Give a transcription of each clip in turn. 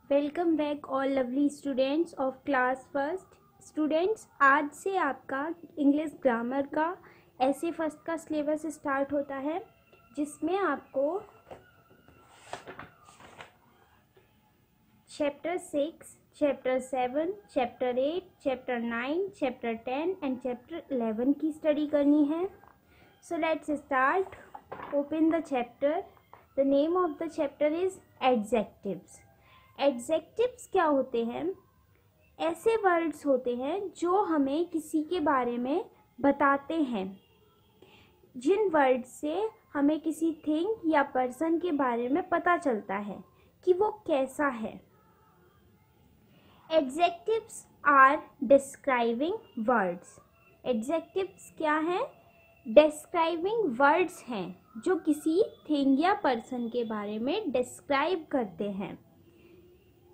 Welcome back all lovely students of class first. Students, आज से आपका इंग्लिश ग्रामर का ऐसे फर्स्ट का सिलेबस स्टार्ट होता है, जिसमें आपको chapter 6, chapter 7, chapter 8, chapter 9, chapter 10 and chapter 11 की स्टडी करनी है। So let's start. Open the chapter. The name of the chapter is adjectives. Adjectives क्या होते हैं? ऐसे वर्ड्स होते हैं जो हमें किसी के बारे में बताते हैं, जिन वर्ड से हमें किसी थिंग या पर्सन के बारे में पता चलता है कि वो कैसा है। Adjectives are describing words. Adjectives क्या हैं? डिस्क्राइबिंग वर्ड्स हैं जो किसी थिंग या पर्सन के बारे में डिस्क्राइब करते हैं।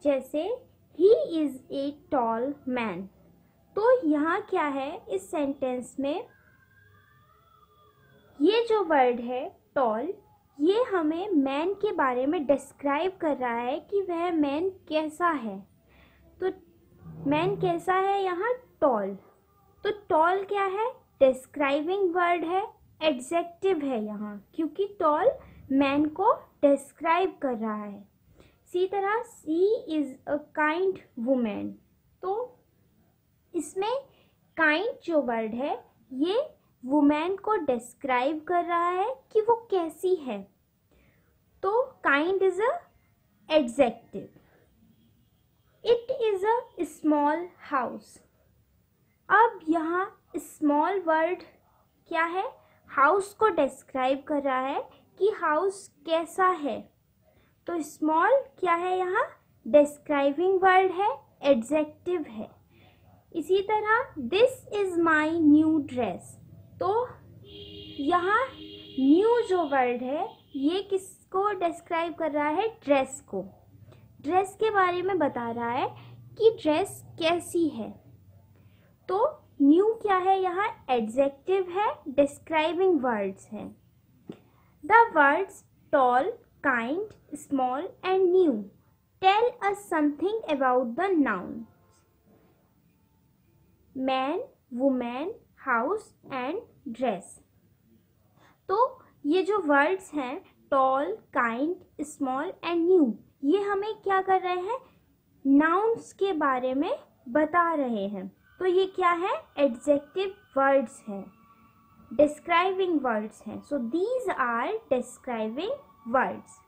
जैसे he is a tall man. तो यहाँ क्या है इस सेंटेंस में? ये जो वर्ड है टॉल, ये हमें मैन के बारे में डिस्क्राइब कर रहा है कि वह मैन कैसा है। तो मैन कैसा है यहाँ? टॉल। तो टॉल क्या है? डिस्क्राइबिंग वर्ड है, एडजेक्टिव है यहाँ, क्योंकि टॉल मैन को डिस्क्राइब कर रहा है। इसी तरह सी इज़ अ काइंड वुमेन। तो इसमें काइंड जो वर्ड है ये वुमेन को डिस्क्राइब कर रहा है कि वो कैसी है। तो kind is a adjective. It is a small house. अब यहाँ स्मॉल वर्ड क्या है? हाउस को डिस्क्राइब कर रहा है कि हाउस कैसा है। तो स्मॉल क्या है यहाँ? डिस्क्राइबिंग वर्ड है, एडजेक्टिव है। इसी तरह this is my new dress. तो यहाँ न्यू जो वर्ड है ये किसको डिस्क्राइब कर रहा है? ड्रेस को। ड्रेस के बारे में बता रहा है कि ड्रेस कैसी है। तो न्यू क्या है यहाँ? एडजेक्टिव है, डिस्क्राइबिंग वर्ड्स हैं। The words tall, kind, small and new tell us something about the nouns man, woman, house and dress। तो ये जो वर्ड्स हैं tall, kind, small and new, ये हमें क्या कर रहे हैं? नाउन्स के बारे में बता रहे हैं। तो ये क्या है? एडजेक्टिव वर्ड्स हैं, डिस्क्राइबिंग वर्ड्स हैं। So these are describing words.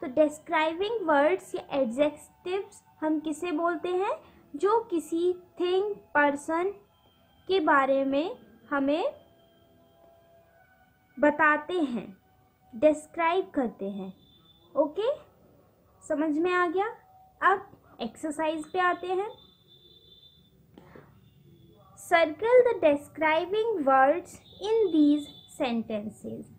तो डिस्क्राइबिंग वर्ड्स या एडजेक्टिव्स हम किसे बोलते हैं? जो किसी थिंग, पर्सन के बारे में हमें बताते हैं, डिस्क्राइब करते हैं। ओके, समझ में आ गया? अब एक्सरसाइज पे आते हैं। Circle the describing words in these sentences.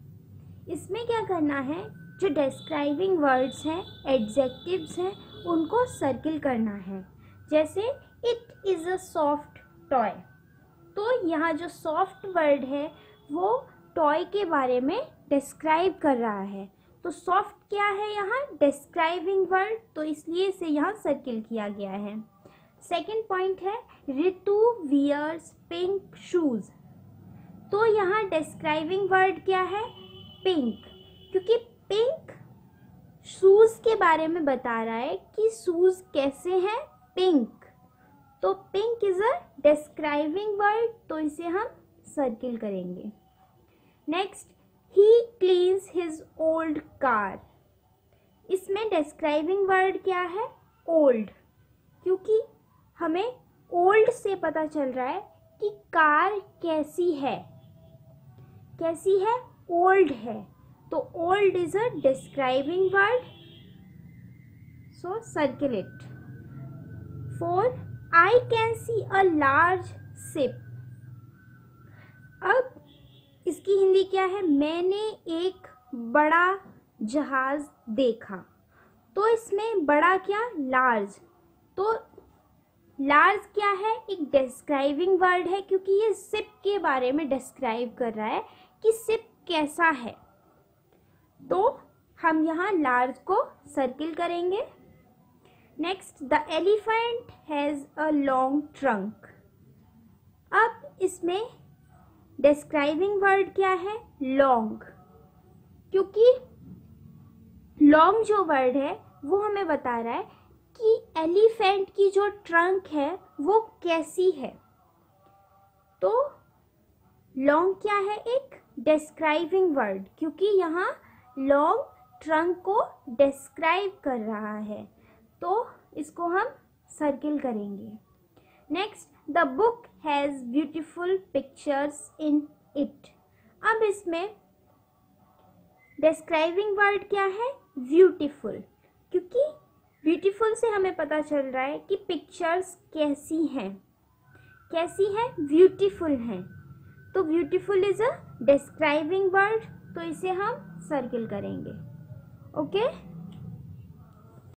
इसमें क्या करना है? जो डिस्क्राइबिंग वर्ड्स हैं, एडजेक्टिव्स हैं, उनको सर्किल करना है। जैसे it is a soft toy. तो यहाँ जो सॉफ्ट वर्ड है वो टॉय के बारे में डिस्क्राइब कर रहा है। तो सॉफ्ट क्या है यहाँ? डिस्क्राइबिंग वर्ड, तो इसलिए इसे यहाँ सर्किल किया गया है। सेकेंड पॉइंट है रितु वियर्स पिंक शूज़। तो यहाँ डिस्क्राइबिंग वर्ड क्या है? पिंक, क्योंकि पिंक शूज के बारे में बता रहा है कि शूज कैसे हैं? पिंक। तो pink is a describing word, तो इसे हम सर्किल करेंगे। नेक्स्ट, ही क्लीन्स हिज ओल्ड कार। इसमें डिस्क्राइबिंग वर्ड क्या है? ओल्ड, क्योंकि हमें ओल्ड से पता चल रहा है कि कार कैसी है। कैसी है? ओल्ड है। तो old is a describing word, so circle it. 4, I can see a large ship. अब इसकी हिंदी क्या है? मैंने एक बड़ा जहाज देखा। तो इसमें बड़ा क्या? लार्ज। तो लार्ज क्या है? एक डिस्क्राइबिंग वर्ड है, क्योंकि ये शिप के बारे में डिस्क्राइब कर रहा है कि शिप कैसा है। तो हम यहाँ लार्ज को सर्किल करेंगे। Next, the elephant has a long trunk. अब इसमें डिस्क्राइबिंग वर्ड क्या है? लॉन्ग, क्योंकि लॉन्ग जो वर्ड है वो हमें बता रहा है कि एलिफेंट की जो ट्रंक है वो कैसी है। तो लॉन्ग क्या है? एक डिस्क्राइबिंग वर्ड, क्योंकि यहाँ लॉन्ग ट्रंक को डिस्क्राइब कर रहा है, तो इसको हम सर्किल करेंगे। Next, the book has beautiful pictures in it. अब इसमें डिस्क्राइबिंग वर्ड क्या है? ब्यूटीफुल, क्योंकि ब्यूटीफुल से हमें पता चल रहा है कि पिक्चर्स कैसी हैं। कैसी है? ब्यूटीफुल हैं। तो beautiful is a describing word, तो इसे हम सर्किल करेंगे। ओके।